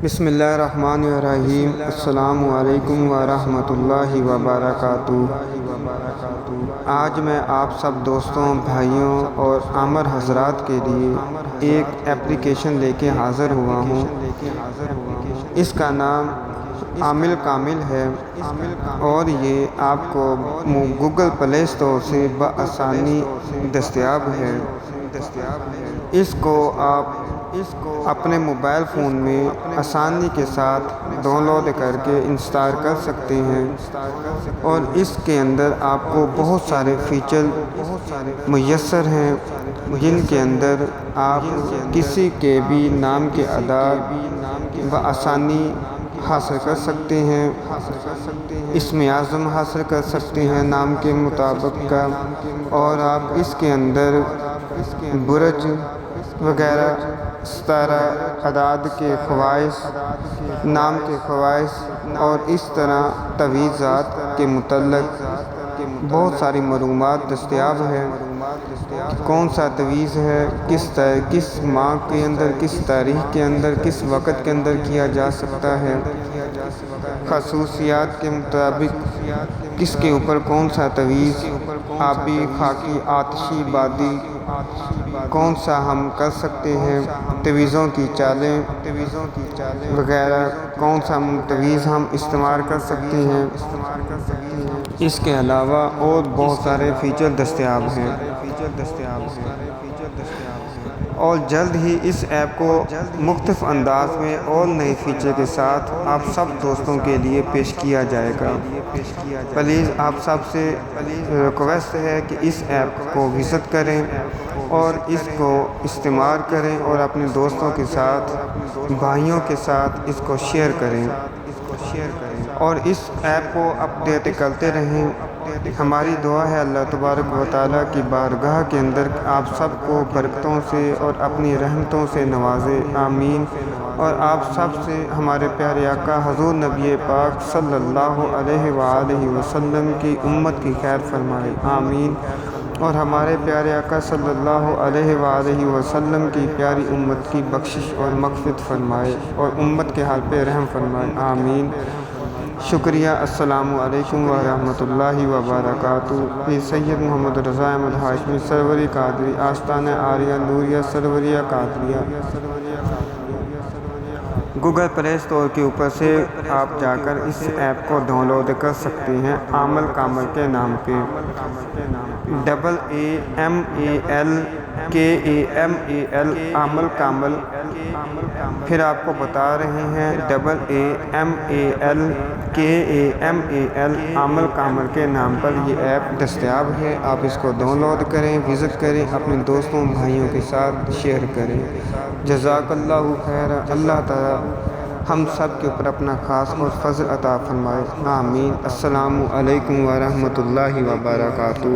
بسم اللہ الرحمن الرحیم۔ السلام علیکم ورحمۃ اللہ وبرکاتہ۔ آج میں آپ سب دوستوں، بھائیوں اور عامر حضرات کے لیے ایک اپلیکیشن لے کے حاضر ہوا ہوں۔ اس کا نام عامل کامل ہے اور یہ آپ کو گوگل پلے اسٹور سے بآسانی دستیاب ہے۔ اس کو آپ اپنے موبائل فون میں آسانی کے ساتھ ڈاؤن لوڈ کر کے انسٹال کر سکتے ہیں اور اس کے اندر آپ کو بہت سارے فیچر میسر ہیں جن کے اندر آپ کسی کے بھی نام کے اعداد بآسانی حاصل کر سکتے ہیں، اسم اعظم حاصل کر سکتے ہیں نام کے مطابق کا، اور آپ اس کے اندر برج وغیرہ، ستارہ، اعداد کے خواص، نام کے خواص اور اس طرح تعویذات کے متعلق بہت ساری معلومات دستیاب ہے کہ کون سا تعویذ ہے، کس ماہ کے اندر، کس تاریخ کے اندر، کس وقت کے اندر کیا جا سکتا ہے، خصوصیات کے مطابق کس کے اوپر کون سا تعویذ، آبی، خاکی، آتشی، بادی کون سا ہم کر سکتے ہیں، تعویذوں کی چالیں وغیرہ کون سا تعویذ ہم استعمال کر سکتے ہیں۔ اس کے علاوہ اور بہت سارے فیچر دستیاب ہیں اور جلد ہی اس ایپ کو مختلف انداز میں اور نئے فیچر کے ساتھ آپ سب دوستوں کے لیے پیش کیا جائے گا۔ پلیز آپ سب سے ریکویسٹ ہے کہ اس ایپ کو وزٹ کریں اور اس کو استعمال کریں اور اپنے دوستوں کے ساتھ، بھائیوں کے ساتھ اس کو شیئر کریں اور اس ایپ کو اپڈیٹ کرتے رہیں۔ ہماری دعا ہے اللہ تبارک و تعالیٰ کی بارگاہ کے اندر آپ سب کو برکتوں سے اور اپنی رحمتوں سے نوازے، آمین۔ اور آپ سب سے ہمارے پیارے آقا حضور نبی پاک صلی اللہ علیہ وآلہ وسلم کی امت کی خیر فرمائے، آمین۔ اور ہمارے پیارے آقا صلی اللہ علیہ وآلہ وسلم کی پیاری امت کی بخشش اور مغفرت فرمائے اور امت کے حال پہ رحم فرمائے، آمین۔ شکریہ۔ السلام علیکم ورحمۃ اللہ وبرکاتہ۔ سید محمد رضا احمد ہاشمی سروری قادری، آستانہ عالیہ نوریہ سروریہ قادریہ۔ گوگل پلے اسٹور کے اوپر سے آپ جا کر اس ایپ کو ڈاؤن لوڈ کر سکتے ہیں عامل کامل کے نام پہ، AAMALKAMAL، عامل کامل۔ پھر آپ کو بتا رہے ہیں AAMALKAMAL، عامل کامل کے نام پر یہ ایپ دستیاب ہے۔ آپ اس کو ڈاؤن لوڈ کریں، وزٹ کریں، اپنے دوستوں بھائیوں کے ساتھ شیئر کریں۔ جزاک اللہ خیر۔ اللہ تعالیٰ ہم سب کے اوپر اپنا خاص اور فضل عطا فرمائے، آمین۔ السلام علیکم ورحمۃ اللہ وبرکاتہ۔